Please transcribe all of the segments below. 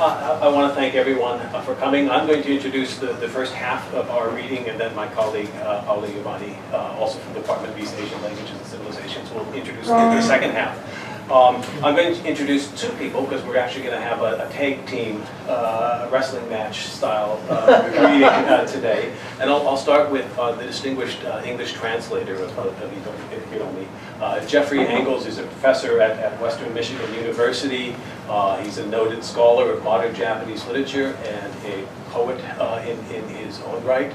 I want to thank everyone for coming. I'm going to introduce the first half of our reading, and then my colleague, Paula Giovanni, also from the Department of East Asian Languages and Civilizations, will introduce the second half. I'm going to introduce two people because we're actually going to have a tag team wrestling match style reading today. And I'll start with the distinguished English translator of Hiromi. Jeffrey Engels is a professor at Western Michigan University. He's a noted scholar of modern Japanese literature and a poet in his own right.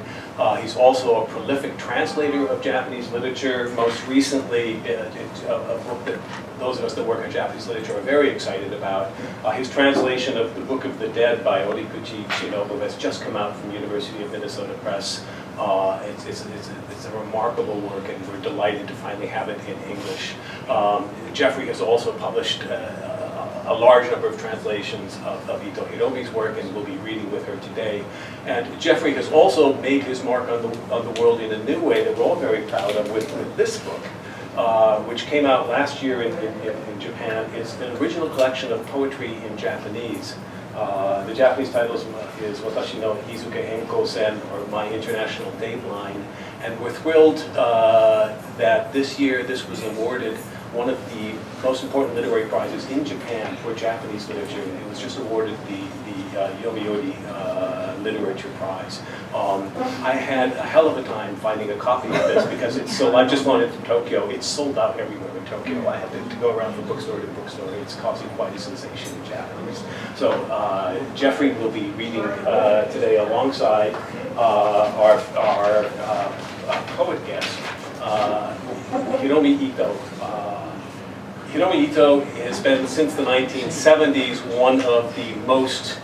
He's also a prolific translator of Japanese literature. Most recently, a book that those of us that work in Japanese literature are very excited about. His translation of The Book of the Dead by Orikuchi Shinobu has just come out from University of Minnesota Press. It's a remarkable work, and we're delighted to finally have it in English. Jeffrey has also published a large number of translations of Ito Hiromi's work, and we'll be reading with her today. And Jeffrey has also made his mark on the world in a new way that we're all very proud of with this book, which came out last year in Japan. It's an original collection of poetry in Japanese. The Japanese title is Watashi no Hizuke Henkou-sen, or My International Dateline. And we're thrilled that this year this was awarded one of the most important literary prizes in Japan for Japanese literature. It was just awarded the Yomiuri Literature Prize. I had a hell of a time finding a copy of this because it's so, I just wanted from Tokyo. It's sold out everywhere in Tokyo. I had to go around from bookstore to bookstore. It's causing quite a sensation in Japanese. So Jeffrey will be reading today alongside our poet guest, Hiromi Ito. Hiromi Ito has been, since the 1970s, one of the most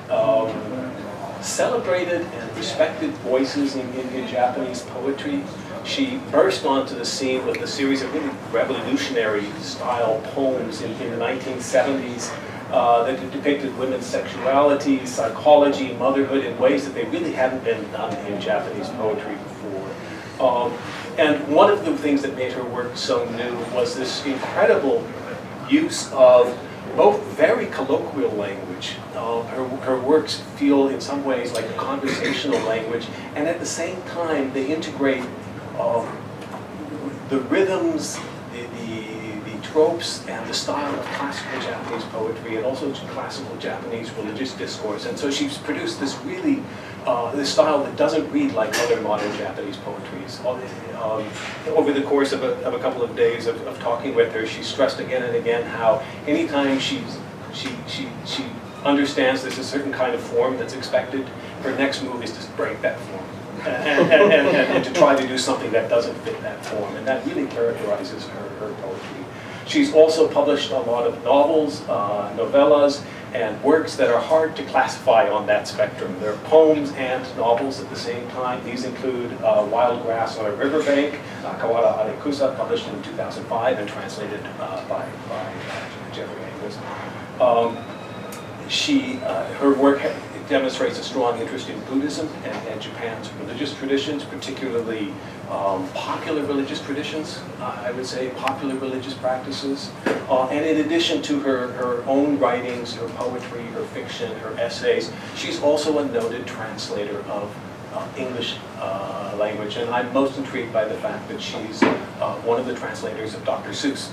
celebrated and respected voices in Japanese poetry. She burst onto the scene with a series of really revolutionary style poems in the 1970s that depicted women's sexuality, psychology, motherhood in ways that they really hadn't been done in Japanese poetry before. And one of the things that made her work so new was this incredible use of both very colloquial language. Her works feel in some ways like a conversational language, and at the same time they integrate the rhythms, the tropes, and the style of classical Japanese poetry, and also classical Japanese religious discourse. And so she's produced this really this style that doesn't read like other modern Japanese poetries. Over the course of a couple of days of talking with her, she stressed again and again how anytime she understands there's a certain kind of form that's expected, her next move is to break that form and to try to do something that doesn't fit that form. And that really characterizes her poetry. She's also published a lot of novels, novellas, and works that are hard to classify on that spectrum. They're poems and novels at the same time. These include Wild Grass on a Riverbank, Kawara Arekusa, published in 2005 and translated by Jeffrey Engels. Her work demonstrates a strong interest in Buddhism and Japan's religious traditions, particularly popular religious traditions, I would say, popular religious practices. And in addition to her own writings, her poetry, her fiction, her essays, she's also a noted translator of English language. And I'm most intrigued by the fact that she's one of the translators of Dr. Seuss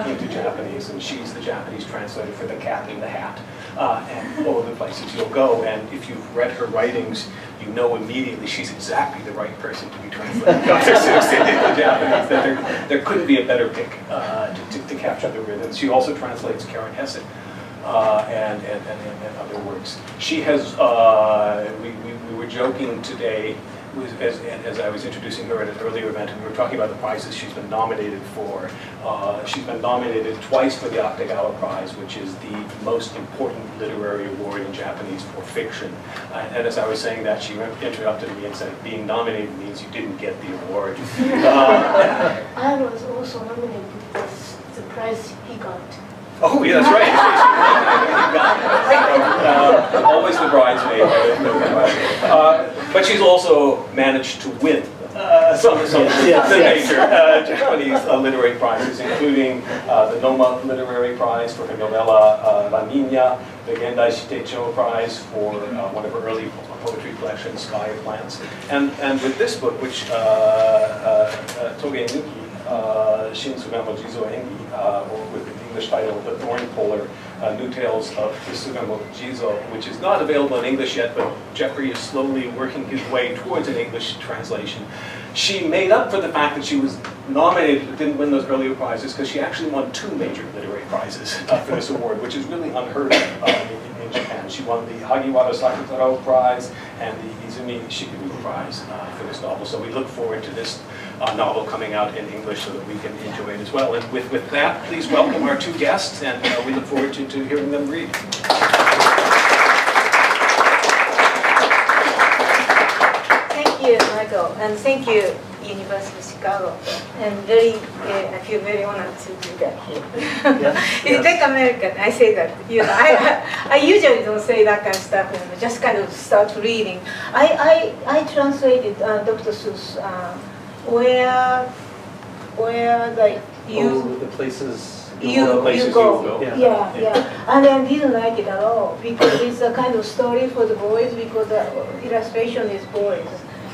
into Japanese, and she's the Japanese translator for The Cat in the Hat, and all of the places you'll go. And if you've read her writings, you know immediately she's exactly the right person to be translating Dr. Seuss into Japanese. That there couldn't be a better pick to capture the rhythms. She also translates Karen Hesse and other works. She has, we were joking today, as I was introducing her at an earlier event, and we were talking about the prizes she's been nominated for. She's been nominated twice for the Akutagawa Prize, which is the most important literary award in Japanese for fiction. And as I was saying that, she interrupted me and said, being nominated means you didn't get the award. I was also nominated because the prize he got. Oh, yeah, that's right. Always the bridesmaid. But she's also managed to win some of the Yes. major Japanese literary prizes, including the Noma Literary Prize for her novella La Niña, the Gendai Shiteicho Prize for one of her early poetry collections, Sky of Plants. And with this book, which Toge Nuki, Shinsugamo Jizo Engi, or with the English title, The Thorn Puller, New Tales of Sugamo Jizo, which is not available in English yet, but Jeffrey is slowly working his way towards an English translation. She made up for the fact that she was nominated but didn't win those earlier prizes because she actually won 2 major literary prizes for this award, which is really unheard of in Japan. She won the Hagiwara Sakutaro Prize and the Izumi Shikuru Prize for this novel. So we look forward to this novel coming out in English so that we can enjoy it as well. And with that, please welcome our 2 guests, and we look forward to hearing them read. Thank you, Michael, and thank you, University of Chicago. And I feel very honored to do that here. It's like American, I say that. You know, I usually don't say that kind of stuff, and just kind of start reading. I translated Dr. Seuss, where the The places you places go. you go. Yeah. And I didn't like it at all because it's a kind of story for the boys because the illustration is boys,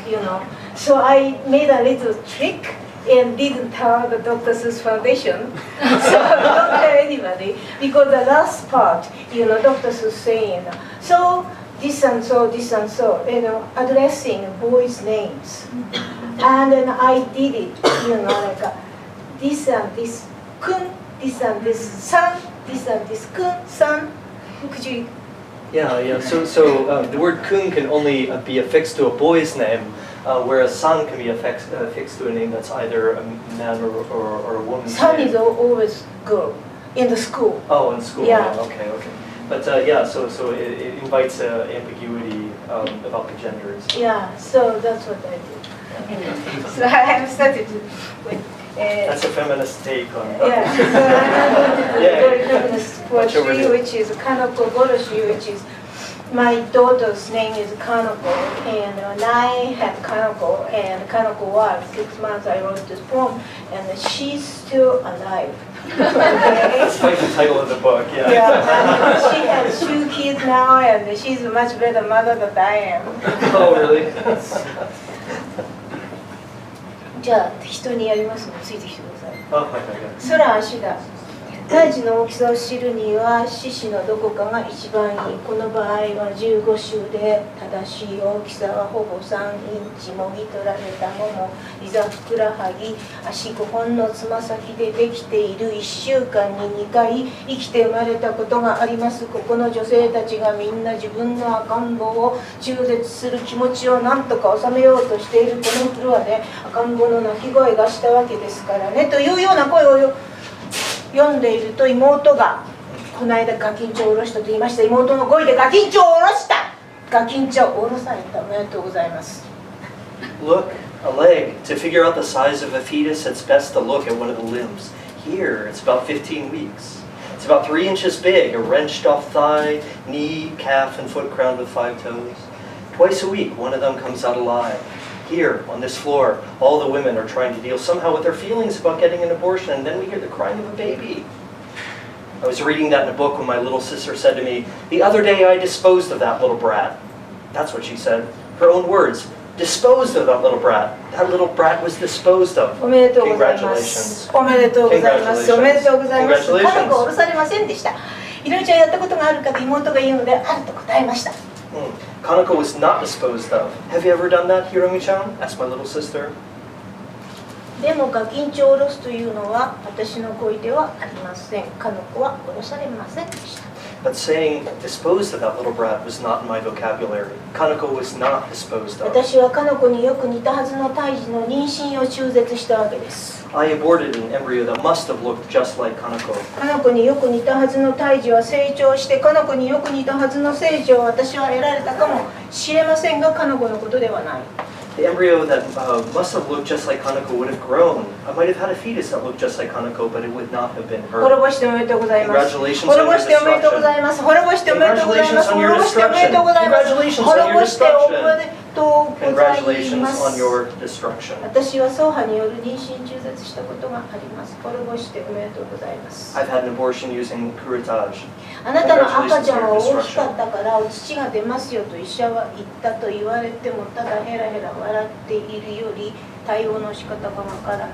you know. So I made a little trick and didn't tell the Dr. Seuss Foundation. So don't tell anybody because the last part, you know, Dr. Seuss saying, so this and so, you know, addressing boys' names. And then I did it, you know, like this and this kun, this and this san, this and this kun, san. Could you? Yeah. So the word kun can only be affixed to a boy's name, whereas san can be affixed to a name that's either a man or a woman's San name. is always girl in the school. Oh, in school. Yeah. Okay. But so it invites ambiguity about the genders. Yeah, so that's what I did. So I have started with. That's a feminist take on. Yeah, so I'm very feminist Watch over poetry, here. which is Kanoko Goroshi, which is my daughter's name is Kanoko, and when I had Kanoko, and Kanoko was 6 months, I wrote this poem, and she's still alive. Despite the title of the book, yeah. Yeah, and she has 2 kids now, and she's a much better mother than I am. Oh, really? じゃあ適当にやりますのでついてきてください。 Oh, okay. 空足だ。大地の大きさを知るには獅子のどこかが一番いい。この場合は15週で正しい大きさはほぼ3インチもぎ取られたもも、膝ふくらはぎ、足5本のつま先でできている。1週間に2回生きて生まれたことがあります。ここの女性たちがみんな自分の赤ん坊を中絶する気持ちを何とか収めようとしているこのフロアで赤ん坊の泣き声がしたわけですからねというような声を読んでいると妹がこの間ガキンチョを下ろしたと言いました。妹の声でガキンチョを下ろした。ガキンチョを下ろされた。おめでとうございます。 Look, a leg. To figure out the size of a fetus, it's best to look at one of the limbs. Here, it's about 15 weeks. It's about 3 inches big, a wrenched off thigh, knee, calf, and foot crowned with 5 toes. Twice a week, one of them comes out alive. Here, on this floor, all the women are trying to deal somehow with their feelings about getting an abortion, and then we hear the crying of a baby. I was reading that in a book when my little sister said to me, "The other day I disposed of that little brat." That's what she said. Her own words. Disposed of that little brat. That little brat was disposed of. おめでとうございます。おめでとうございます。おめでとうございます。家族を下ろされませんでした。いろいろちゃんやったことがあるかと妹が言うのであると答えました。 Kanako was not disposed of. Have you ever done that, Hiromi-chan? Asked my little sister. でもガキンチョを下ろすというのは私の恋ではありません。彼女は下ろされませんでした。 But saying disposed of that little brat was not in my vocabulary. Kanako was not disposed of. 私は彼女によく似たはずの胎児の妊娠を中絶したわけです。 I aborted an embryo that must have looked just like Kanako. 彼女によく似たはずの胎児は成長して彼女によく似たはずの成長を私は得られたかもしれませんが彼女のことではない。 The embryo that must have looked just like Kanako would have grown. I might have had a fetus that looked just like Kanako, but it would not have been 滅 her. ぼしておめでとうございます。 Congratulations 滅 on ぼ your しておめでとうございます。滅ぼしておめでとうございます。滅ぼしておめでとうございます。滅ぼしておめでとうございます。滅ぼしておめでとうございます。滅ぼしておめでとうございます。滅ぼしておめでとうございます。滅ぼしておめでとうございます。滅ぼしておめでとうございます。滅ぼしておめでとうございます。滅ぼしておめでとうございます。滅ぼしておめでとうございます。滅ぼしておめでとうございます。とうござい Congratulations ま on す。 your destruction. 私は走破による妊娠中絶したことがあります。滅ぼしておめでとうございます。 I've had an abortion using curettage. あなたの赤ちゃんは大きかったからお乳が出ますよと医者は言ったと言われても、ただヘラヘラ笑っているより対応の仕方がわからない。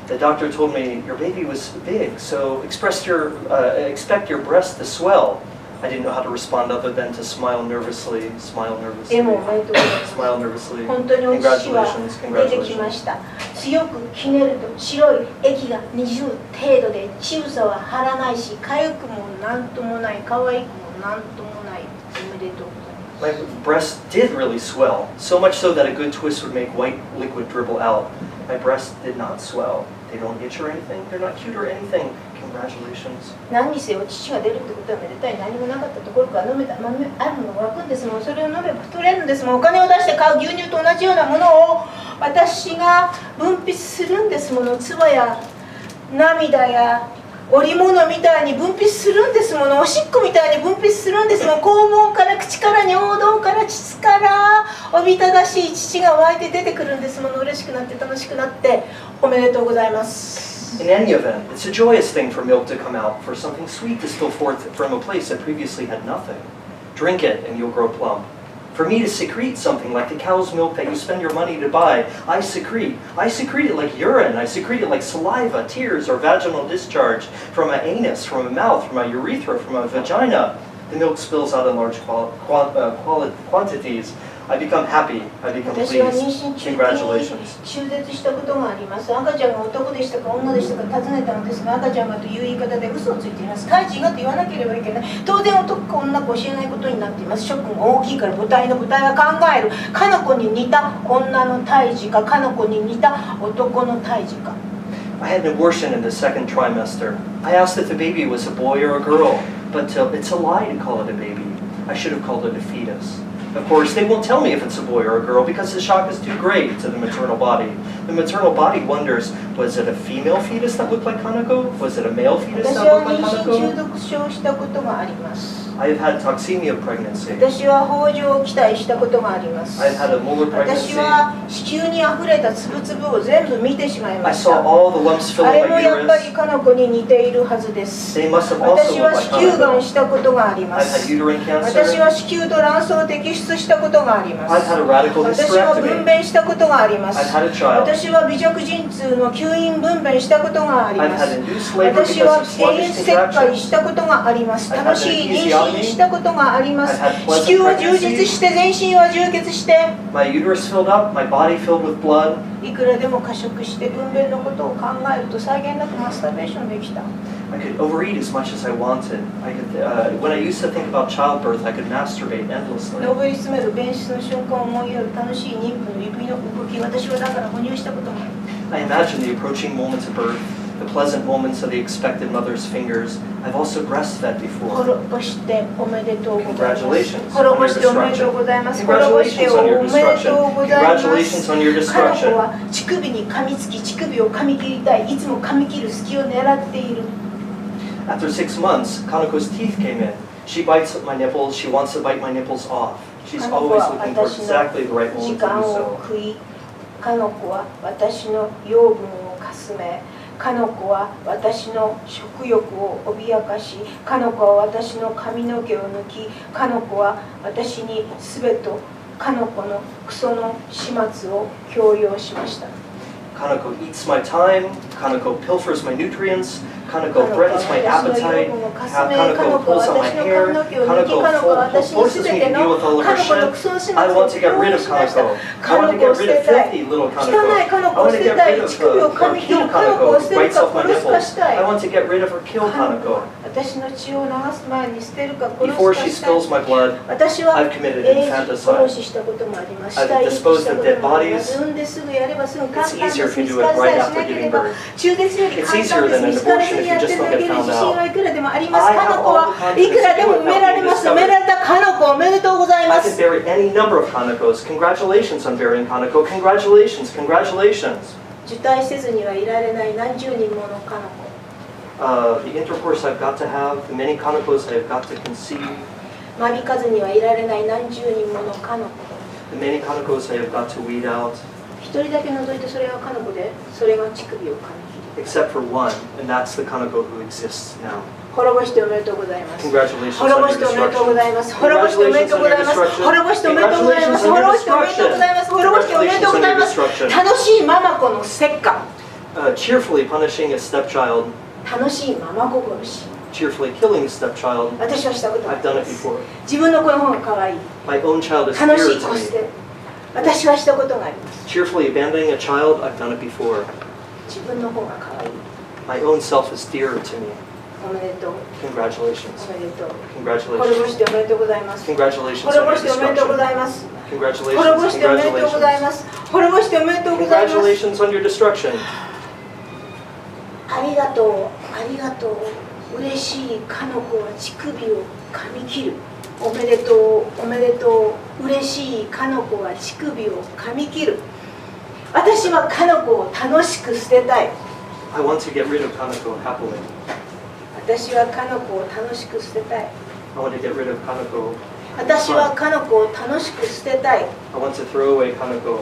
The doctor told me your baby was big, so expect your breast to swell. I didn't know how to respond other than to smile nervously, でもおめでとうございます。 smile nervously. 本当にお乳は Congratulations, 出てきま congratulations. した。強くひねると白い液がにじむ程度で、乳房は張らないし、痒くもなんともない、可愛くもなんともない。おめでとうございます。 My breast did really swell, so much so that a good twist would make white liquid dribble out. My breast did not swell. They don't itch or anything. They're not cute or anything. Congratulations. 何にせよ乳が出るってことはめでたい。何もなかったところから飲めた、豆あるものが湧くんですもん。それを飲めば太れるんですもん。お金を出して買う牛乳と同じようなものを私が分泌するんですもの。唾や涙や織物みたいに分泌するんですもの。おしっこみたいに分泌するんですもん。肛門から口から尿道から膣からおびただしい乳が湧いて出てくるんですもの。嬉しくなって楽しくなっておめでとうございます。 In any event, it's a joyous thing for milk to come out, for something sweet to spill forth from a place that previously had nothing. Drink it and you'll grow plump. For me to secrete something like the cow's milk that you spend your money to buy, I secrete it like urine, I secrete it like saliva, tears, or vaginal discharge from my anus, from my mouth, from my urethra, from my vagina. The milk spills out in large quantities. I become happy, I become 私は pleased. 妊娠中に Congratulations. 中絶したことがあります。赤ちゃんが男でしたか女でしたか尋ねたのですが、赤ちゃんがという言い方で嘘をついています。胎児がと言わなければいけない。当然男か女か教えないことになっています。諸君が大きいから母体は考える。かの子に似た女の胎児か、かの子に似た男の胎児か。 I had an abortion in the second trimester. I asked if the baby was a boy or a girl, but it's a lie to call it a baby. I should have called it a fetus. Of course, they won't tell me if it's a boy or a girl because the shock is too great to the maternal body. The maternal body wonders, was it a female fetus that looked like Kanako? Was it a male fetus 私 that は looked like 妊娠中 Kanako? 毒症したことがあります。 I have had toxemia pregnancy. 私は北条を期待したことがあります。 I've had a molar 私 pregnancy. は子宮にあふれたつぶつぶを全部見てしまい I まし saw た。 all the lumps fill あ in れも my やっぱり uterus. かの子に似ているはずです。 They must have also 私 looked は like 子宮がん Kanako. したことがありま I've had す。 uterine 私 cancer. は子宮と卵巣を摘出したことがありま I've す。 had a radical 私は分 hysterectomy. 娩したことがありま I've す。 had a child. 私は微弱陣痛の吸引分娩したことがあり I've ま had す。 induced labor 私は because of 永遠 sluggish 切開 contractions. したことがあります。 I've had 楽しい妊娠したことがあります。 I've had 子 pleasant 宮は充実 pregnancy. して全身は充血して My uterus filled up, my body filled with blood. いくらでも過食して分娩のことを考えると際限なくマスターベーションできた。 I could overeat as much as I wanted. When I used to think about childbirth, I could masturbate endlessly. 上り詰める便質の瞬間を思いやる楽しい妊婦の指の動き、私はだから哺乳したこともある。 I imagine the approaching moments of birth, the pleasant moments of the expected mother's fingers. I've also breastfed before. 滅ぼしておめでとうございます。 Congratulations 滅ぼしておめでとうございます。滅ぼして Congratulations お on め your でとうございます destruction. Congratulations on your 彼 destruction. 女は乳首に噛みつき、乳首を噛み切りたい。いつも噛み切る隙を狙っている。 After 6 months, Kaneko's teeth came in. She bites at my nipples. She wants to bite my nipples off. She's 彼女 always は looking for 私の exactly the right 時 moment to 間 do を so. 食い、かの子は私の養分をかすめ、かの子は私の食欲を脅かし、かの子は私の髪の毛を抜き、かの子は私にすべてかの子のクソの始末を強要しました。 Kaneko eats my time. Kaneko pilfers my nutrients. Kaneko threatens my appetite. Kaneko pulls out my hair. Kaneko forces me to deal with all of her shit. I want to get rid of Kaneko. I want to get rid of filthy little Kaneko. I want to get rid of her or kill Kaneko who bites off my nipples. I want to get rid of or kill Kaneko. 私の血を流す前に捨てるか殺 Before すか she したい。 spills my blood, 私は I've committed 永遠 infanticide. 殺ししたこともあります。 I've 死体遺棄した disposed of こ dead ともありま bodies. す。産んですぐやればすぐ簡単 It's です。 easier if you 見つ do か it りさ right えし after なけれ giving ば birth. 中絶より It's 簡 easier 単で than す。 an 見つからず abortion に if や you って just る don't だけ get で found 自信 out. はいくらでもあります。 I か have の子 all は the いくらで confidence も to 埋 do め it られます。埋 from め the られたかの子おめでとうございま I can す。 bury any number of Kanekos. Congratulations on burying Kaneko. Congratulations, congratulations. 受胎せずにはいられない何十人ものかの子。The intercourse I've got to have, the many Kanekos I've got to conceive. 間引かずにはいられない何十人ものかの子。The many kanokos I have got to weed out, 一人だけ除いてそれはカノコで、それが乳首を噛み切る。 except for one, and that's the kanoko who exists now. 滅ぼしておめでとうございます。 Congratulations 滅 on ぼ your しておめでとうご destruction. ざいます。滅ぼしておめでとうございます。滅ぼしておめでとうございます。滅ぼしておめでとうございます。滅ぼしておめでとうございます。楽しいママ子の折檻。 Cheerfully punishing a stepchild, 楽しいママ子殺し。 cheerfully killing a stepchild. 私はしたことがあ I've り done ま it す。 before. 自分の子の方が可愛い。 My own child is 楽し dear い to 子 me. 捨て。私はしたことがあります。 Cheerfully abandoning a child, I've done it before. 自分の方が可愛い。 My own self is dearer to me. おめでとう。 Congratulations. おめでとう。滅ぼ Congratulations. しておめでとうございます。 Congratulations 滅 on ぼ your しておめでとうご destruction. ざいます。 Congratulations. 滅ぼしておめでとうございま Congratulations. す。滅ぼしておめでとうございます。 Congratulations on your destruction. ありがとう、ありがとう。嬉しいかの子は乳首を噛み切る。おめでとう、おめでとう。嬉しいかの子は乳首を噛み切る。私はかの子を楽しく捨てたい。 I want to get rid of Kanako happily. 私はかの子を楽しく捨てたい。 I want to get rid of Kanako. 私はかの子を楽しく捨てたい。 I want to throw away Kanako.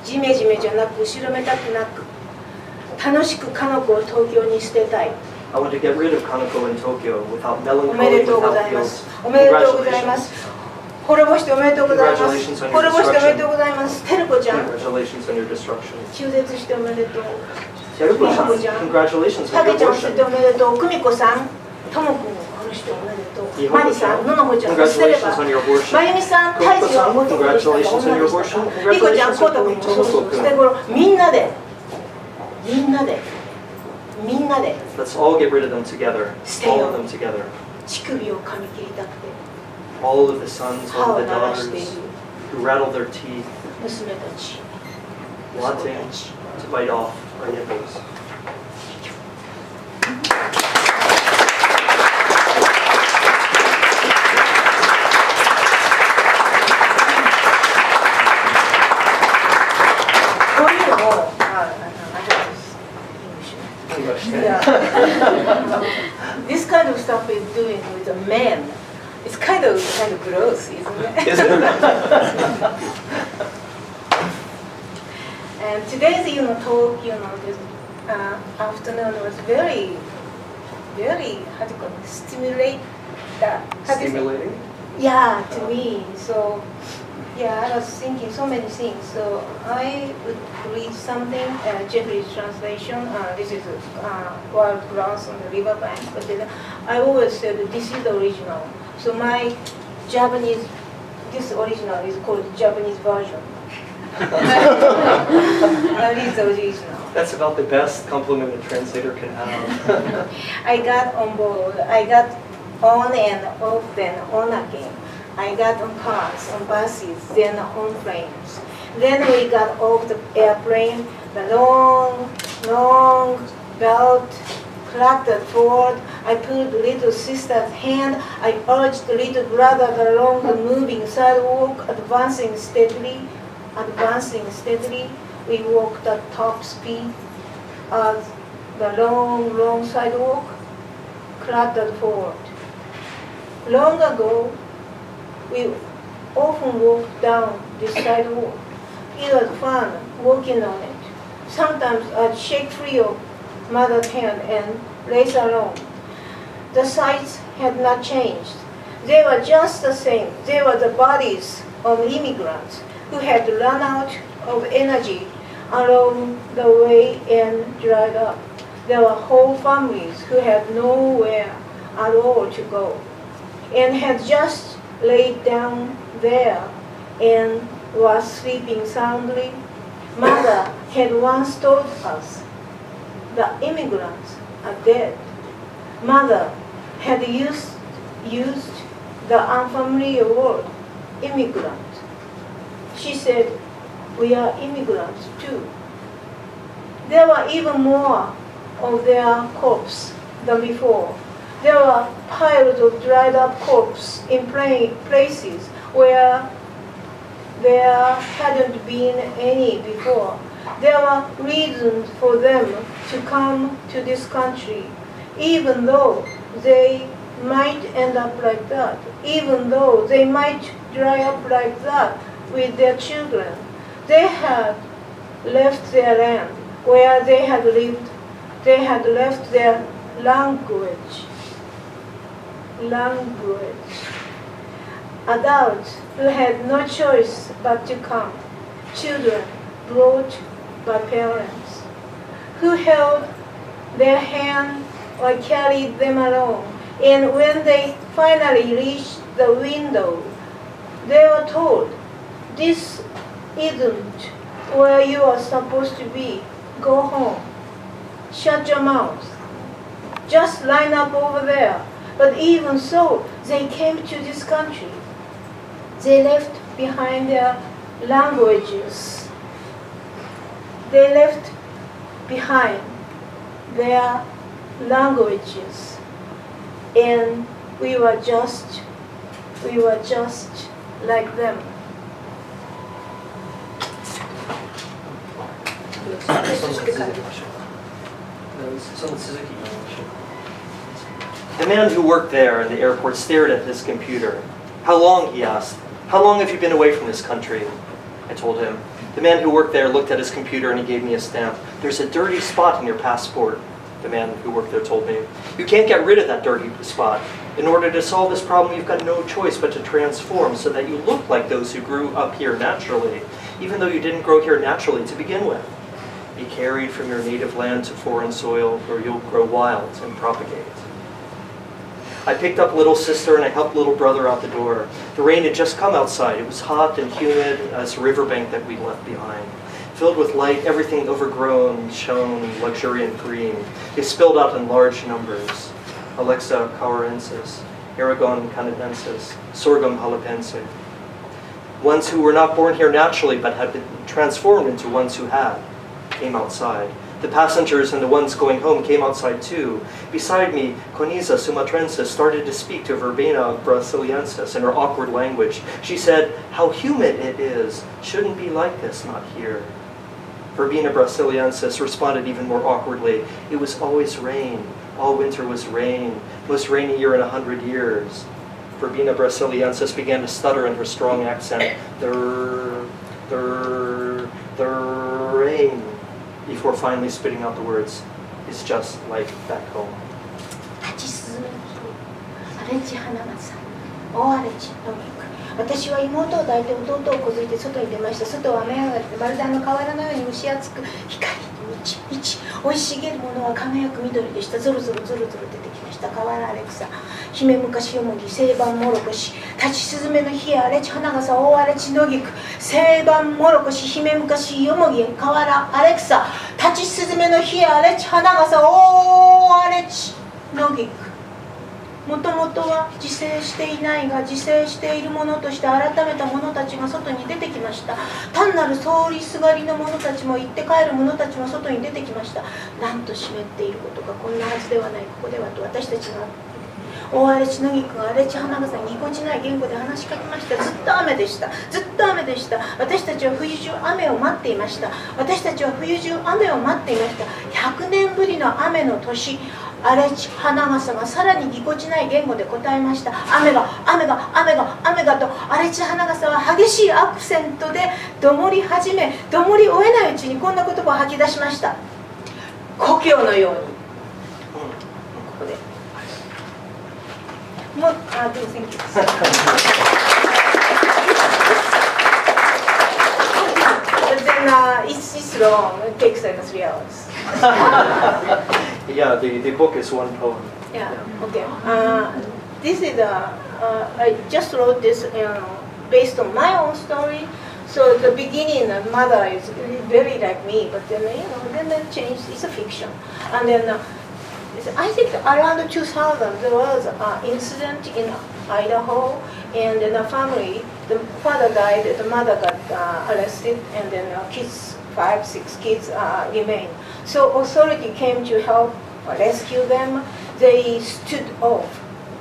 じめじめじゃなく、後ろめたくなく。楽しくかの子を東京に捨てたい。 I want to get rid of Kanako in Tokyo without おめで melancholy, とうござ without いま guilt. す。おめでとうございます。滅ぼしておめでとうございます。 Congratulations on your 滅ぼしておめでとうございます。てるこちゃん、 Congratulations on your destruction. 中絶しておめでとう。 Teruko-chan, Congratulations た on けちゃ your ん捨てて abortion. おめでとう。久美子さん、ともくんを殺しておめでとう。マリさん、ののこちゃんを捨てれば。 Congratulations on your abortion. まゆみさん、胎児は男でしたか Congratulations on 女 your でした abortion. か。リコちゃん、コウタ君もそうそう捨て頃。みんなで、みんなで、みんなで Let's all get rid of them together. Stay All on. of them together. 乳首を噛み切りたくて、 All of the sons, 歯 all を of the 鳴らしてい daughters る who rattle their teeth, 娘たち。 wanting to bite off our nipples. This kind of stuff is doing with a man. It's kind of gross, isn't it? Isn't it? And today's talk, this afternoon was very, very, how do you call it, stimulate that. How do you say? Stimulating? Yeah, to me. So, yeah, I was thinking so many things. So I would read something, Jeffrey's translation. This is wild grass on the riverbank. But then I always said this is the original. So my Japanese, this original is called Japanese version. That is the original. That's about the best compliment a translator can have. I got on board. I got on and off, then on again. I got on cars, on buses, then on planes. Then we got off the airplane. The long, long belt clattered forward. I pulled little sister's hand. I urged little brother along the moving sidewalk, advancing steadily. We walked at top speed as the long, long sidewalk clattered forward. Long ago, we often walked down this sidewalk. It was fun walking on it. Sometimes I'd shake free of mother's hand and race along. The sights had not changed. They were just the same. They were the bodies of immigrants who had run out of energy along the way and dried up. There were whole families who had nowhere at all to go and had just laid down there and was sleeping soundly. Mother had once told us, the immigrants are dead. Mother had used the unfamiliar word, immigrant. She said, we are immigrants too. There were even more of their corpses than before. There were piles of dried up corpses in places where there hadn't been any before. There were reasons for them to come to this country, even though they might end up like that, even though they might dry up like that with their children. They had left their land where they had lived. They had left their language. Adults who had no choice but to come. Children brought by parents who held their hand or carried them along. And when they finally reached the window, they were told, "This isn't where you are supposed to be. Go home. Shut your mouth. Just line up over there." But even so, they came to this country. They left behind their languages. They left behind their languages. And we were just like them. その続き言いましょう。その続き言いましょう。The man who worked there in the airport stared at his computer. "How long?" he asked. "How long have you been away from this country?" I told him. The man who worked there looked at his computer and he gave me a stamp. "There's a dirty spot in your passport," the man who worked there told me. "You can't get rid of that dirty spot. In order to solve this problem, you've got no choice but to transform so that you look like those who grew up here naturally, even though you didn't grow here naturally to begin with. Be carried from your native land to foreign soil, or you'll grow wild and propagate." I picked up little sister and I helped little brother out the door. The rain had just come outside. It was hot and humid as a riverbank that we left behind. Filled with light, everything overgrown, shone luxuriant green. They spilled out in large numbers. Alexa cauarensis, Aragon canadensis, Sorghum halepense. Ones who were not born here naturally but had been transformed into ones who had, came outside. The passengers and the ones going home came outside too. Beside me, Coniza sumatrensis started to speak to Verbena brasiliensis in her awkward language. She said, "How humid it is. Shouldn't be like this, not here." Verbena brasiliensis responded even more awkwardly. "It was always rain. All winter was rain. Most rainy year in 100 years." Verbena brasiliensis began to stutter in her strong accent. The rain, before finally spitting out the words, "It's just like back home." 立ち進める荒地花がさ大荒れ地の陸。私は妹を抱いて弟をこづいて外に出ました。外は雨上がりでまるで河原のように蒸し暑く、光に満ち満ち、生い茂るものは輝く緑でした。ゾロゾロゾロゾロ出てきました。河原アレクサ、姫昔よもぎ、セイバンモロコシ、立ちスズメの日や荒地花がさ大荒れ地の菊、セイバンモロコシ、姫昔よもぎ、河原アレクサ、立ちスズメの日や荒地花がさ大荒れ地の菊。もともとは自生していないが自生しているものとして改めた者たちが外に出てきました。単なる通りすがりの者たちも行って帰る者たちも外に出てきました。なんと湿っていることか、こんなはずではない、ここではと私たちが大荒れ地の菊が荒れ地花笠にぎこちない言語で話しかけました。ずっと雨でした。ずっと雨でした。私たちは冬中雨を待っていました。私たちは冬中雨を待っていました。100年ぶりの雨の年、荒れ地花笠がさらにぎこちない言語で答えました。雨が雨が雨が雨がと荒れ地花笠は激しいアクセントでどもり始め、どもり終えないうちにこんな言葉を吐き出しました。故郷のように。ここで。もう、でも、Thank you. But then it's long. It takes like 3 hours. Yeah, the book is one poem. Yeah. Okay. This is I just wrote this based on my own story. So the beginning, the mother is very like me, but then then it changed. It's a fiction, and then. I think around 2000 there was an incident in Idaho, and then a family, the father died, the mother got arrested, and then kids, 5-6 kids remained. So authority came to help rescue them. They stood off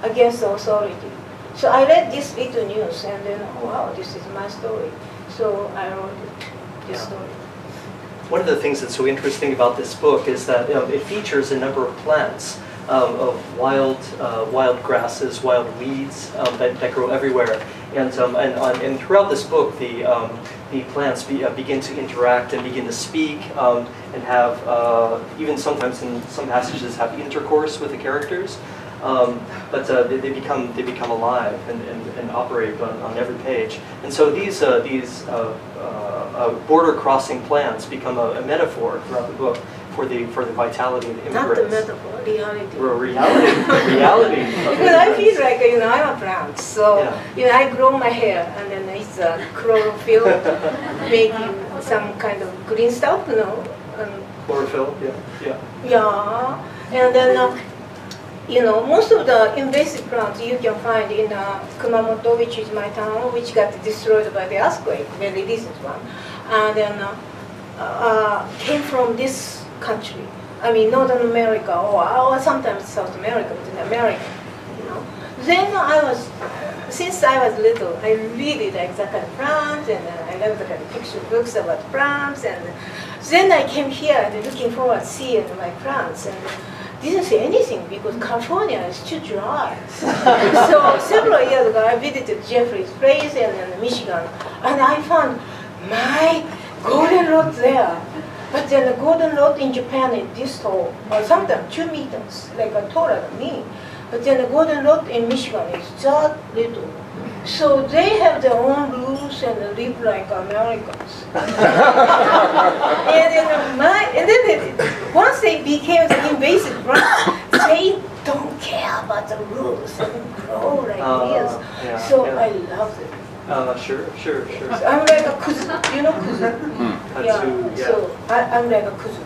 against the authority. So I read this little news, and then wow, this is my story. So I wrote this story. One of the things that's so interesting about this book is that it features a number of plants of wild grasses, wild weeds that grow everywhere. And throughout this book, the plants begin to interact and begin to speak and have even sometimes in some passages have intercourse with the characters. But they become alive and operate on every page. And so these border crossing plants become a metaphor throughout the book for the vitality of immigrants. Not the metaphor, reality. Reality. Because I feel like, I'm a plant, so, I grow my hair, and then it's chlorophyll, making some kind of green stuff, Chlorophyll, yeah. Yeah, and then, most of the invasive plants you can find in Kumamoto, which is my town, which got destroyed by the earthquake, very recent one, and then came from this country. I mean, Northern America, or sometimes South America, but in America, Then since I was little, I really liked that kind of plants, and I loved the kind of picture books about plants, and then I came here and looking forward to seeing my plants, and didn't see anything because California is too dry. So several years ago, I visited Jeffrey's place in Michigan, and I found my goldenrod there. But then the goldenrod in Japan is this tall, or sometimes 2 meters, like taller than me. But then the goldenrod in Michigan is that little. So they have their own rules and they live like Americans. and then once they became the invasive plant, they don't care about the rules and grow like this. So I love it. Sure. So I'm like a kuzu. You know kuzu? So I'm like a kuzu.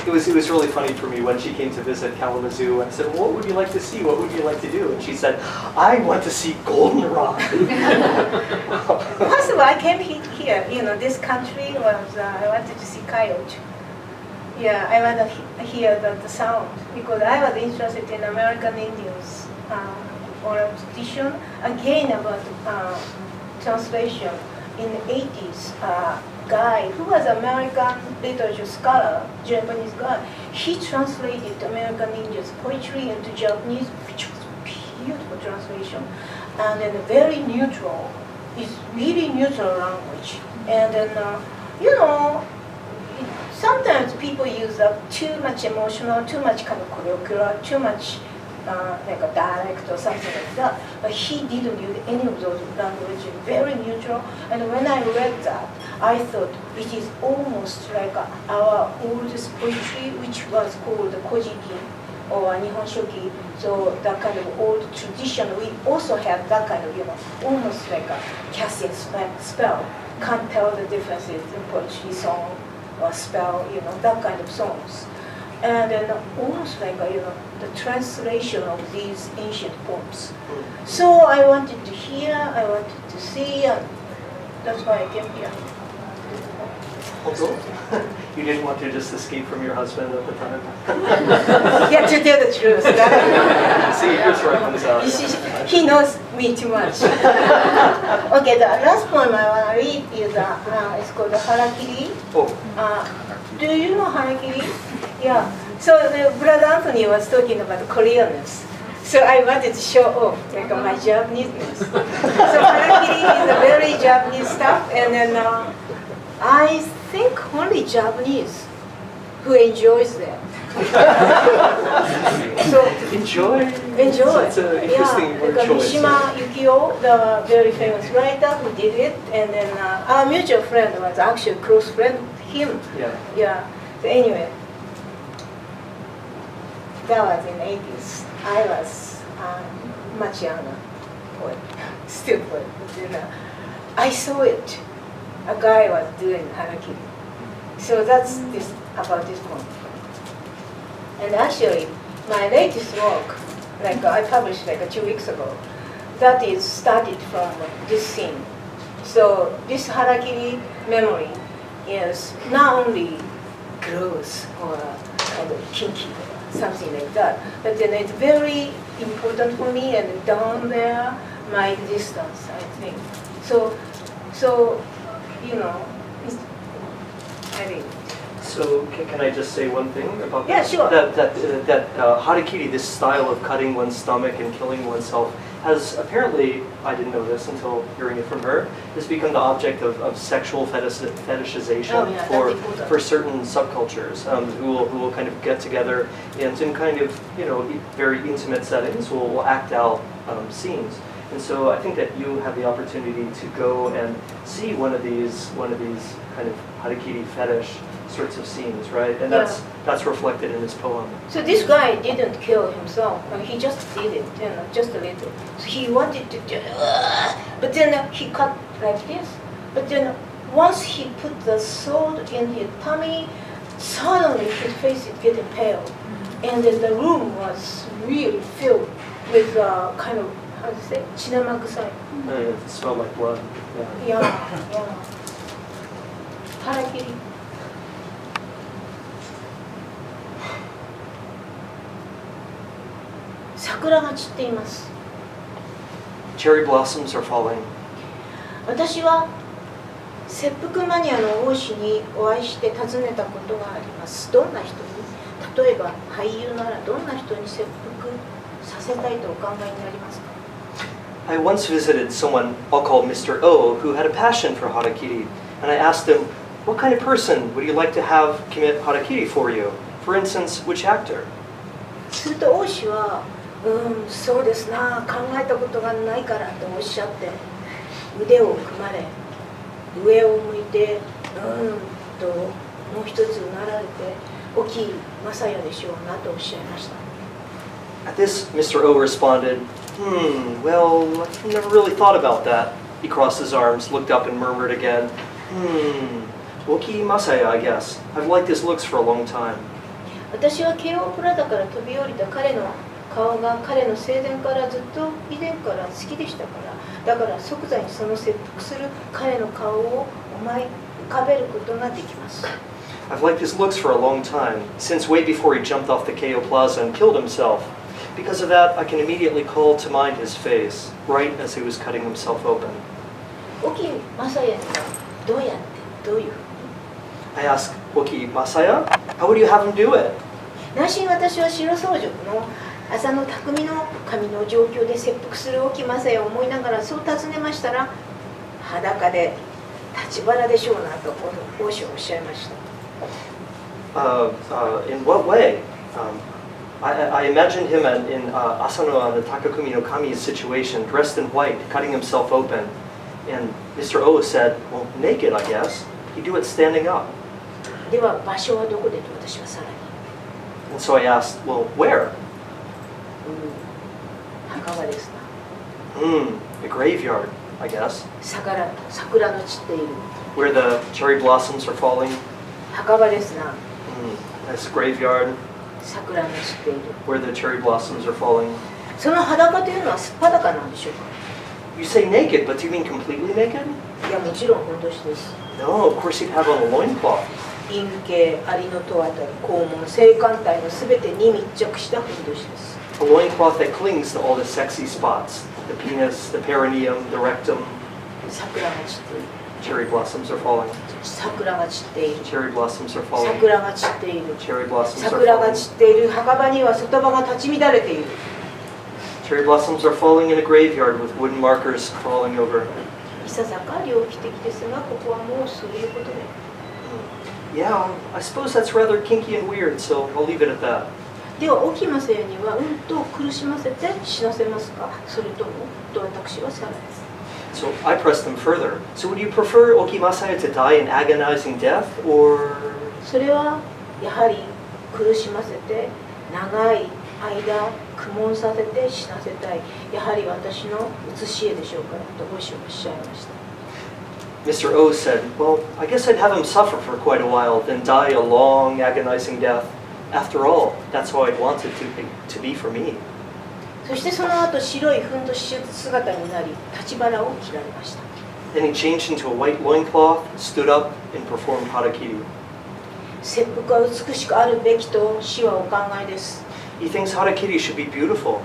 It was really funny for me when she came to visit Kalamazoo, and I said, "What would you like to see? What would you like to do?" And she said, "I want to see goldenrod." First of all, I came here. This country was I wanted to see coyote. Yeah, I want to hear the sound because I was interested in American Indians. Oral tradition, again about translation. In the 80s, guy who was American literature scholar, Japanese guy, he translated American Indians poetry into Japanese, which was beautiful translation, and then very neutral. It's really neutral language, and then sometimes people use too much emotional, too much kind of colloquial, too much. Like a dialect or something like that, but he didn't use any of those languages, very neutral. And when I read that, I thought it is almost like our oldest poetry, which was called the Kojiki or Nihon Shoki. So that kind of old tradition, we also have that kind of, almost like a casting spell. Can't tell the differences in poetry song or spell, that kind of songs. And then almost like the translation of these ancient poems. So I wanted to hear, I wanted to see, and that's why I came here. Also, you didn't want to just escape from your husband at the time? Yeah, to tell the truth. See, here's where it comes out. He knows me too much. Okay, the last poem I want to read is it's called Harakiri. Do you know Harakiri? Yeah. So the Brother Anthony was talking about Koreanness. So I wanted to show off like my Japaneseness. So Harakiri is a very Japanese stuff, and then I think only Japanese who enjoys them. So enjoy. It's an interesting word choice. Mishima Yukio, the very famous writer who did it, and then our mutual friend was actually a close friend with him. Yeah. So anyway, that was in the 80s. I was much younger, still poet. I saw it. A guy was doing harakiri. So that's about this one. And actually, my latest work, like I published like 2 weeks ago, that is started from this scene. So this harakiri memory is not only gross or kind of kinky or something like that, but then it's very important for me and down there, my existence, I think. So I mean. So can I just say one thing about that? Yeah, sure. That harakiri, this style of cutting one's stomach and killing oneself, has apparently, I didn't know this until hearing it from her, has become the object of sexual fetishization Oh, yeah, for, that's important. for certain subcultures who will kind of get together and in kind of, very intimate settings will act out scenes. And so I think that you have the opportunity to go and see one of these kind of harakiri fetish sorts of scenes, right? And that's reflected in this poem. So this guy didn't kill himself. He just did it, just a little. So he wanted to do, but then he cut like this. But then once he put the sword in his tummy, suddenly his face is getting pale, and then the room was really filled with kind of, how to say, chinamakusai. It smelled like blood. Yeah. Yeah. Harakiri. Sakuraが散っています。 Cherry blossoms are falling. 私は切腹マニアの王子にお会いして尋ねたことがあります。どんな人に、例えば俳優ならどんな人に切腹させたいとお考えになりますか？ I once visited someone I'll call Mr. O who had a passion for harakiri, and I asked him, what kind of person would you like to have commit harakiri for you? For instance, which actor? すると王子は、そうですな、考えたことがないからとおっしゃって腕を組まれ、上を向いて、ともう一つうなられて、沖正也でしょうなとおっしゃいました。 At this, Mr. O responded, well, I've never really thought about that. He crossed his arms, looked up and murmured again, Oki Masaya, I guess. I've liked his looks for a long time. 私は京王プラザから飛び降りた彼の顔が彼の生前からずっと以前から好きでしたから、だから即座にその切腹する彼の顔を思い浮かべることができます。 I've liked his looks for a long time, since way before he jumped off the Keio Plaza and killed himself. Because of that, I can immediately call to mind his face, right as he was cutting himself open. 沖正也にはどうやってどういうふうに I asked, Oki Masaya, how would you have him do it? 内心私は白装束の浅野匠の髪の状況で切腹する沖正也を思いながらそう尋ねましたら、裸で立ち腹でしょうなと王子はおっしゃいました。 In what way? I imagined him in Asano and the Takakumi no Kami's situation, dressed in white, cutting himself open. And Mr. O said, well, naked, I guess. He'd do it standing up. では場所はどこでと私はさらに。 And so I asked, well, where? 墓場ですな。 The graveyard, I guess. 桜の散っている Where the cherry blossoms are falling. 墓場ですな。 This graveyard, 桜の散っている。 where the cherry blossoms are falling. その裸というのはすっぱだかなんでしょうか？ You say naked, but do you mean completely naked? いやもちろん本年です。 No, of course he'd have on a loincloth. 陰茎、アリの戸あたり、肛門、性感帯のすべてに密着した本年です。 A loincloth that clings to all the sexy spots. The penis, the perineum, the rectum. 桜が散っている。 Cherry blossoms are falling. 桜が散っている。 Cherry blossoms are falling. 桜が散っている。 Cherry blossoms are 桜が falling. 散っている墓場には外場が立ち乱れている。 Cherry blossoms are falling in a graveyard with wooden markers crawling over. いささか猟奇的ですが、ここはもうそういうことで。 Yeah, I suppose that's rather kinky and weird, so I'll leave it at that. では、沖正也にはと苦しませて死なせますか？それともと私はさらに。 So I pressed them further. So would you prefer Oki Masaya to die an agonizing death, or... それはやはり苦しませて長い間苦悶させて死なせたい。やはり私の写し絵でしょうかとおっしゃいました。 Mr. O said, well, I guess I'd have him suffer for quite a while, then die a long, agonizing death. After all, that's how I'd want it to be for me. そしてその後白いふんどし姿になり立ち腹を切られました。 Then he changed into a white loincloth, stood up, and performed harakiri. 切腹は美しくあるべきと死はお考えです。 He thinks harakiri should be beautiful.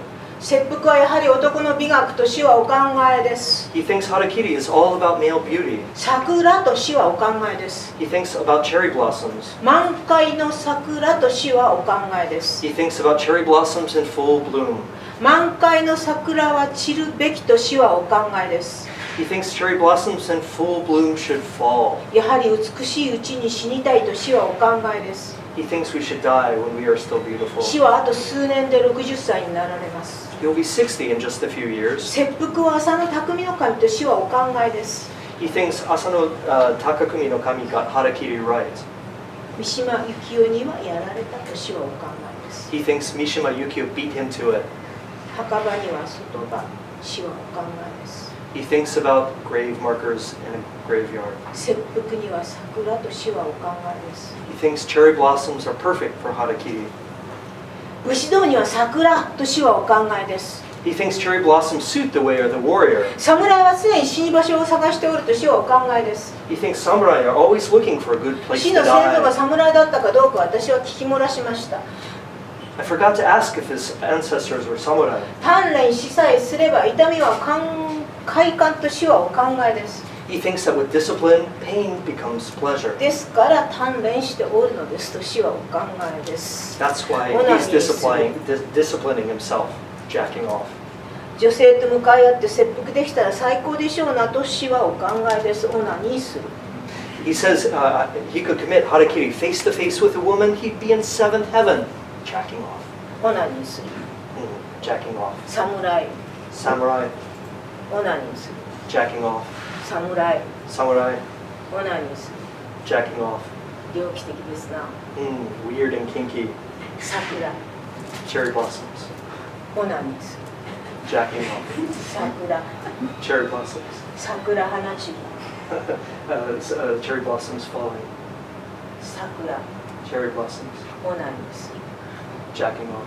切腹はやはり男の美学と死はお考えです。 He thinks harakiri is all about male beauty. 桜と死はお考えです。 He thinks about cherry blossoms. 満開の桜と死はお考えです。 He thinks about cherry blossoms in full bloom. 満開の桜は散るべきと死はお考えです。 He thinks cherry blossoms in full bloom should fall. やはり美しいうちに死にたいと死はお考えです。 He thinks we should die when we are still beautiful. 死はあと数年で60歳になられます。 He'll be 60 in just a few years. 切腹は朝の匠の神と死はお考えです。 He thinks Asano Takakumi no Kami got harakiri right. 三島由紀夫にはやられたと死はお考えです。 He thinks Mishima Yukio beat him to it. 墓場には外場、死はお考えです。 He thinks about grave markers in a graveyard. 切腹には桜と死はお考えです。 He thinks cherry blossoms are perfect for harakiri. 武士道には桜と死はお考えです。 He thinks cherry blossoms suit the way of the warrior. 侍は常に死に場所を探しておると死はお考えです。 He thinks samurai are always looking for a good place 死 to の先祖が die. 侍だったかどうか私は聞き漏らしました。 I forgot to ask if his ancestors were samurai. 鍛錬しさえすれば痛みは快感と死はお考えです。 He thinks that with discipline, pain becomes pleasure. ですから鍛錬しておるのですと死はお考えです。 That's why he's disciplining himself, jacking off. 女性と向かい合って切腹できたら最高でしょうなと死はお考えです。オナニーする。 He says he could commit harakiri face to face with a woman, he'd be in seventh heaven, jacking off. オナニーする。 Jacking off. 侍。 Samurai, オナニーする。 jacking off. 侍。 Samurai, オナニーする。 jacking off. 猟奇的ですな。 Weird and kinky. 桜。 Cherry blossoms, オナニーする。 jacking off. 桜。 Cherry blossoms. 桜花散り。 Cherry blossoms falling. 桜。 Cherry blossoms, オナニーする。 jacking off.